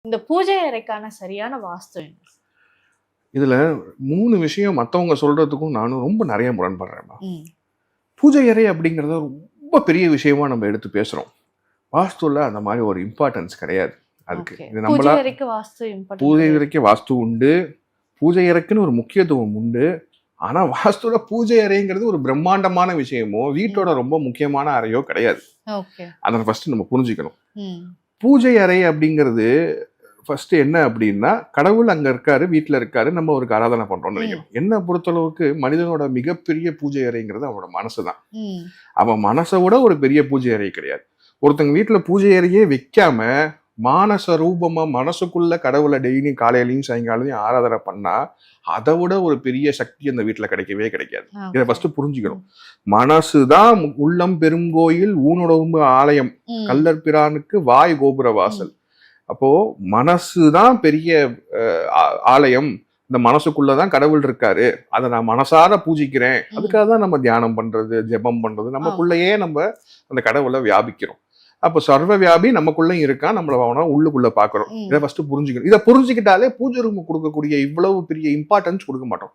இந்த பூஜை அறைக்கான சரியான வாஸ்து என்ன? இதுல 3 விஷயம் மத்தவங்க சொல்றதுக்கும் நானும் ரொம்ப நிறைய முரண்படுறேன். ம். பூஜை அறை அப்படிங்கறத ரொம்ப பெரிய விஷயமா நம்ம எடுத்து பேசுறோம். வாஸ்துல அந்த மாதிரி ஒரு இம்பார்ட்டன்ஸ் கிடையாது அதுக்கு. ஓகே. இது பூஜை நம்மளா அறைக்கு வாஸ்து இம்பார்ட்டன்ட் பூஜை கிடையாது. அறைக்கு வாஸ்து உண்டு, பூஜை அறைக்குன்னு ஒரு முக்கியத்துவம் உண்டு. ஆனா வாஸ்துல பூஜை அறைங்கிறது ஒரு பிரம்மாண்டமான விஷயமோ வீட்டோட ரொம்ப முக்கியமான அறையோ கிடையாது. ஓகே. அதை ஃபர்ஸ்ட் நம்ம புரிஞ்சுக்கணும். ம். பூஜை அறை அப்படிங்கிறது ஃபர்ஸ்ட் என்ன அப்படின்னா, கடவுள் அங்க இருக்காரு, வீட்டுல இருக்காரு, நம்ம அவருக்கு ஆராதனை பண்றோம்னு நினைக்கிறோம். என்ன பொறுத்தளவுக்கு மனிதனோட மிகப்பெரிய பூஜை அறைங்கிறது அவனோட மனசுதான். ம். அவன் மனசை விட ஒரு பெரிய பூஜை அறை கிடையாது. ஒருத்தங்க வீட்டுல பூஜை அறையே வைக்காம மானச ரூபமா மனசுக்குள்ள கடவுளை டெய்லியும் காலையிலையும் சாயங்காலையும் ஆராதனை பண்ணா அதை விட ஒரு பெரிய சக்தி அந்த வீட்டுல கிடைக்கவே கிடைக்காது. இதை ஃபர்ஸ்ட் புரிஞ்சுக்கணும். மனசுதான் உள்ளம் பெருங்கோயில் ஊனுடம்பு ஆலயம், ம். கள்ளர் பிரானுக்கு வாய் கோபுர வாசல். அப்போ மனசுதான் பெரிய ஆலயம். இந்த மனசுக்குள்ளதான் கடவுள் இருக்காரு, அதை நான் மனசார பூஜிக்கிறேன். அதுக்காக தான் நம்ம தியானம் பண்றது, ஜெபம் பண்றது, நமக்குள்ளேயே நம்ம அந்த கடவுளை வியாபிக்கிறோம். அப்போ சர்வ வியாபி நமக்குள்ளேயும் இருக்கான், நம்மள அவனை உள்ளுக்குள்ள பாக்குறோம். இதை ஃபர்ஸ்ட் புரிஞ்சுக்கணும். இதை புரிஞ்சுக்கிட்டாலே பூஜை ரூம் கொடுக்கக்கூடிய இவ்வளவு பெரிய இம்பார்ட்டன்ஸ் கொடுக்க மாட்டோம்.